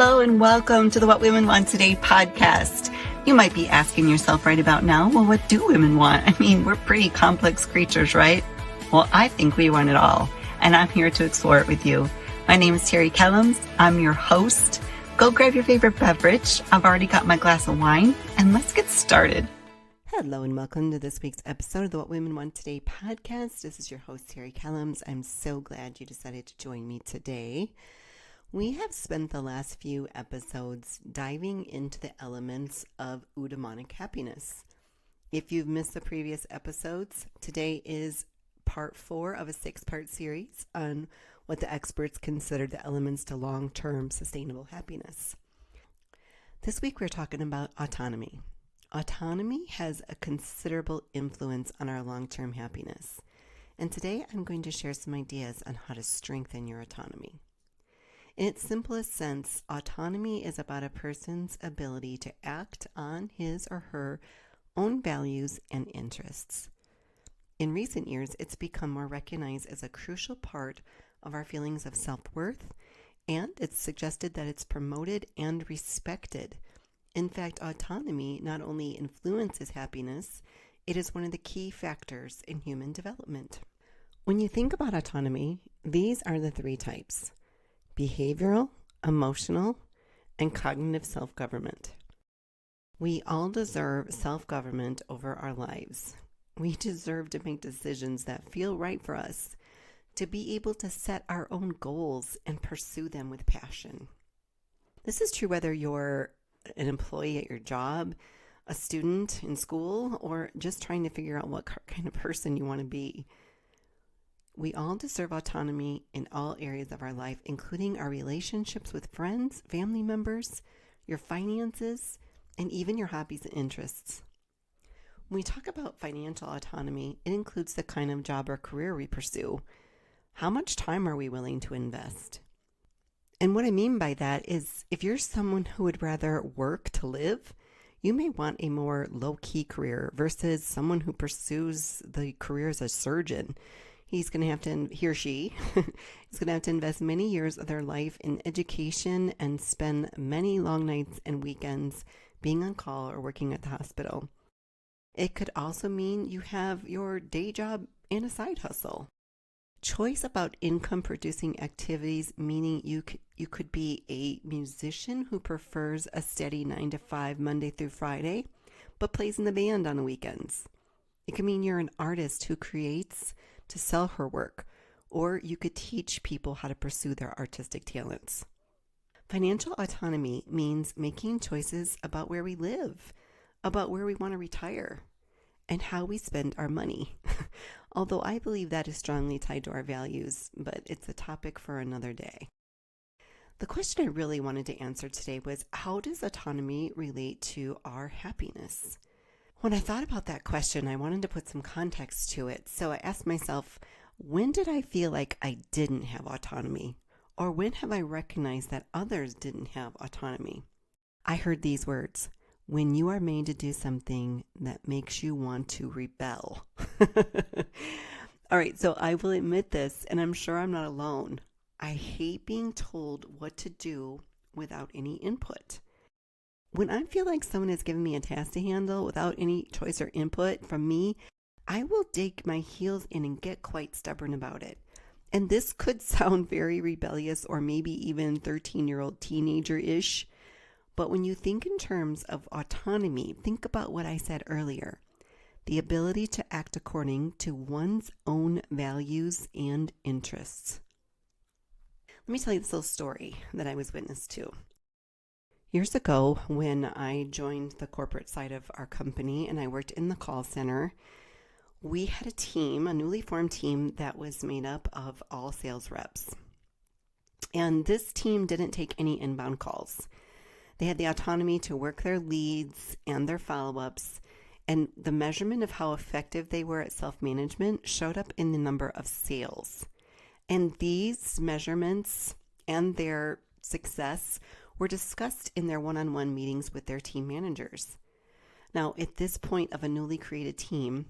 Hello and welcome to the What Women Want Today podcast. You might be asking yourself right about now, well, what do women want? I mean, we're pretty complex creatures, right? Well, I think we want it all, and I'm here to explore it with you. My name is Terry Kellums. I'm your host. Go grab your favorite beverage. I've already got my glass of wine, and let's get started. Hello and welcome to this week's episode of the What Women Want Today podcast. This is your host, Terry Kellums. I'm so glad you decided to join me today. We have spent the last few episodes diving into the elements of eudaimonic happiness. If you've missed the previous episodes, today is part 4 of a 6-part series on what the experts consider the elements to long-term sustainable happiness. This week we're talking about autonomy. Autonomy has a considerable influence on our long-term happiness. And today I'm going to share some ideas on how to strengthen your autonomy. In its simplest sense, autonomy is about a person's ability to act on his or her own values and interests. In recent years, it's become more recognized as a crucial part of our feelings of self-worth, and it's suggested that it's promoted and respected. In fact, autonomy not only influences happiness, it is one of the key factors in human development. When you think about autonomy, these are the 3 types: behavioral, emotional, and cognitive self-government. We all deserve self-government over our lives. We deserve to make decisions that feel right for us, to be able to set our own goals and pursue them with passion. This is true whether you're an employee at your job, a student in school, or just trying to figure out what kind of person you want to be. We all deserve autonomy in all areas of our life, including our relationships with friends, family members, your finances, and even your hobbies and interests. When we talk about financial autonomy, it includes the kind of job or career we pursue. How much time are we willing to invest? And what I mean by that is, if you're someone who would rather work to live, you may want a more low-key career versus someone who pursues the career as a surgeon. He or she is going to have to invest many years of their life in education and spend many long nights and weekends being on call or working at the hospital. It could also mean you have your day job and a side hustle. Choice about income-producing activities, meaning you could be a musician who prefers a steady 9-to-5 Monday through Friday, but plays in the band on the weekends. It could mean you're an artist who creates to sell her work, or you could teach people how to pursue their artistic talents. Financial autonomy means making choices about where we live, about where we want to retire, and how we spend our money. Although I believe that is strongly tied to our values, but it's a topic for another day. The question I really wanted to answer today was, how does autonomy relate to our happiness? When I thought about that question, I wanted to put some context to it. So I asked myself, when did I feel like I didn't have autonomy? Or when have I recognized that others didn't have autonomy? I heard these words: when you are made to do something that makes you want to rebel. All right, so I will admit this, and I'm sure I'm not alone. I hate being told what to do without any input. When I feel like someone has given me a task to handle without any choice or input from me, I will dig my heels in and get quite stubborn about it. And this could sound very rebellious or maybe even 13-year-old teenager-ish. But when you think in terms of autonomy, think about what I said earlier. The ability to act according to one's own values and interests. Let me tell you this little story that I was witness to. Years ago, when I joined the corporate side of our company and I worked in the call center, we had a team, a newly formed team that was made up of all sales reps. And this team didn't take any inbound calls. They had the autonomy to work their leads and their follow-ups, and the measurement of how effective they were at self-management showed up in the number of sales. And these measurements and their success were discussed in their one-on-one meetings with their team managers. Now, at this point of a newly created team,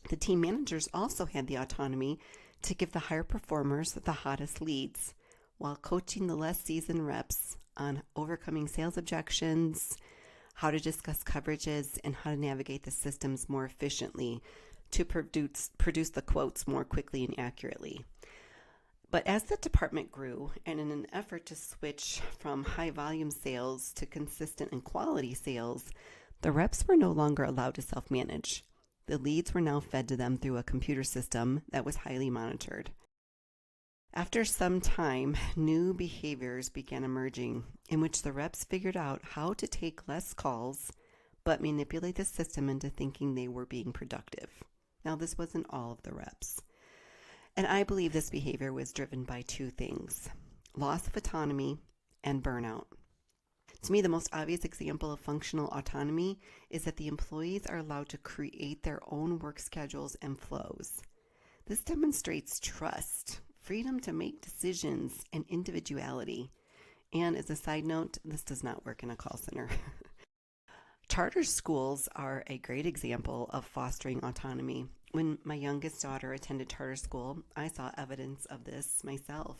the team managers also had the autonomy to give the higher performers the hottest leads, while coaching the less seasoned reps on overcoming sales objections, how to discuss coverages, and how to navigate the systems more efficiently to produce the quotes more quickly and accurately. But as the department grew, and in an effort to switch from high volume sales to consistent and quality sales, the reps were no longer allowed to self-manage. The leads were now fed to them through a computer system that was highly monitored. After some time, new behaviors began emerging in which the reps figured out how to take less calls but manipulate the system into thinking they were being productive. Now, this wasn't all of the reps. And I believe this behavior was driven by two things: loss of autonomy and burnout. To me, the most obvious example of functional autonomy is that the employees are allowed to create their own work schedules and flows. This demonstrates trust, freedom to make decisions, and individuality. And as a side note, this does not work in a call center. Charter schools are a great example of fostering autonomy. When my youngest daughter attended charter school, I saw evidence of this myself.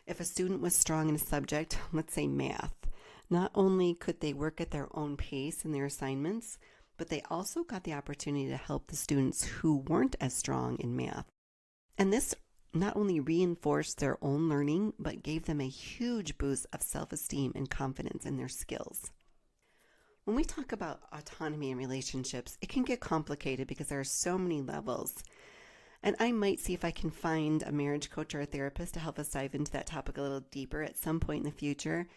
If a student was strong in a subject, let's say math, not only could they work at their own pace in their assignments, but they also got the opportunity to help the students who weren't as strong in math. And this not only reinforced their own learning, but gave them a huge boost of self-esteem and confidence in their skills. When we talk about autonomy in relationships, it can get complicated because there are so many levels. And I might see if I can find a marriage coach or a therapist to help us dive into that topic a little deeper at some point in the future.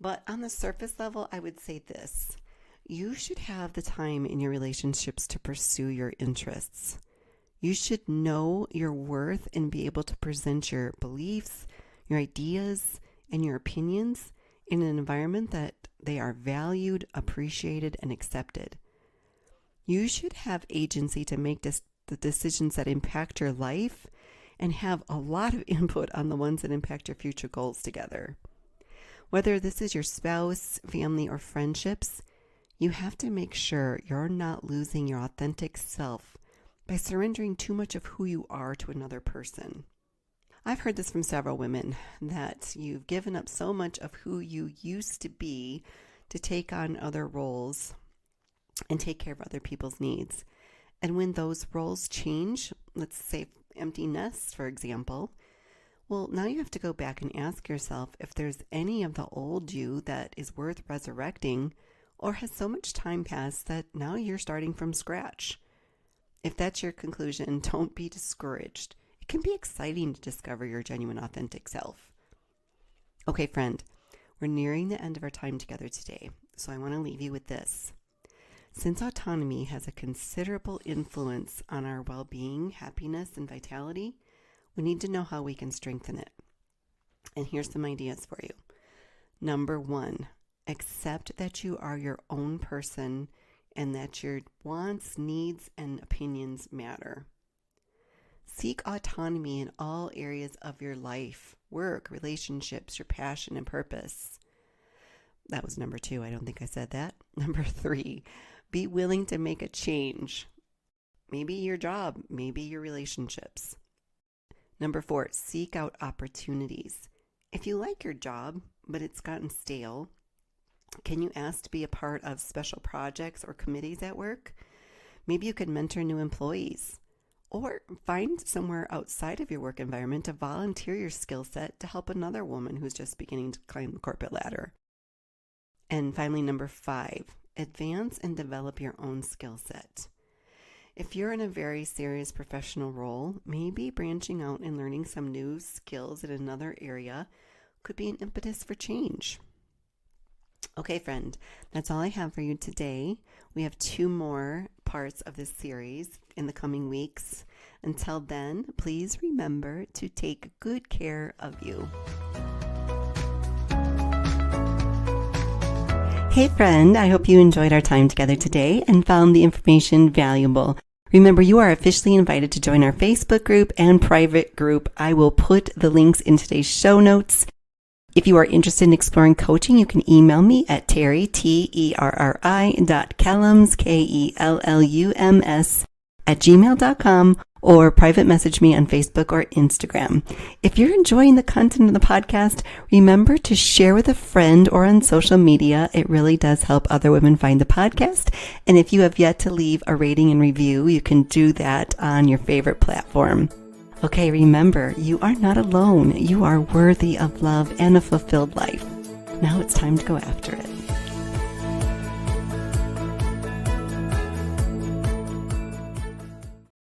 But on the surface level, I would say this: you should have the time in your relationships to pursue your interests. You should know your worth and be able to present your beliefs, your ideas, and your opinions in an environment that they are valued, appreciated, and accepted. You should have agency to make the decisions that impact your life and have a lot of input on the ones that impact your future goals together. Whether this is your spouse, family, or friendships, you have to make sure you're not losing your authentic self by surrendering too much of who you are to another person. I've heard this from several women, that you've given up so much of who you used to be to take on other roles and take care of other people's needs. And when those roles change, let's say empty nests, for example, well, now you have to go back and ask yourself if there's any of the old you that is worth resurrecting, or has so much time passed that now you're starting from scratch. If that's your conclusion, don't be discouraged. It can be exciting to discover your genuine, authentic self. Okay, friend, we're nearing the end of our time together today, so I want to leave you with this. Since autonomy has a considerable influence on our well-being, happiness, and vitality, we need to know how we can strengthen it. And here's some ideas for you. Number 1, accept that you are your own person and that your wants, needs, and opinions matter. Seek autonomy in all areas of your life: work, relationships, your passion, and purpose. That was number 2. I don't think I said that. Number 3, be willing to make a change. Maybe your job, maybe your relationships. Number 4, seek out opportunities. If you like your job, but it's gotten stale, can you ask to be a part of special projects or committees at work? Maybe you could mentor new employees. Or find somewhere outside of your work environment to volunteer your skill set to help another woman who's just beginning to climb the corporate ladder. And finally, number 5, advance and develop your own skill set. If you're in a very serious professional role, maybe branching out and learning some new skills in another area could be an impetus for change. Okay, friend, that's all I have for you today. We have 2 more parts of this series in the coming weeks. Until then, please remember to take good care of you. Hey friend, I hope you enjoyed our time together today and found the information valuable. Remember, you are officially invited to join our Facebook group and private group. I will put the links in today's show notes. If you are interested in exploring coaching, you can email me at Terry, Terri.Kellums, Kellums, @gmail.com, or private message me on Facebook or Instagram. If you're enjoying the content of the podcast, remember to share with a friend or on social media. It really does help other women find the podcast. And if you have yet to leave a rating and review, you can do that on your favorite platform. Okay, remember, you are not alone. You are worthy of love and a fulfilled life. Now it's time to go after it.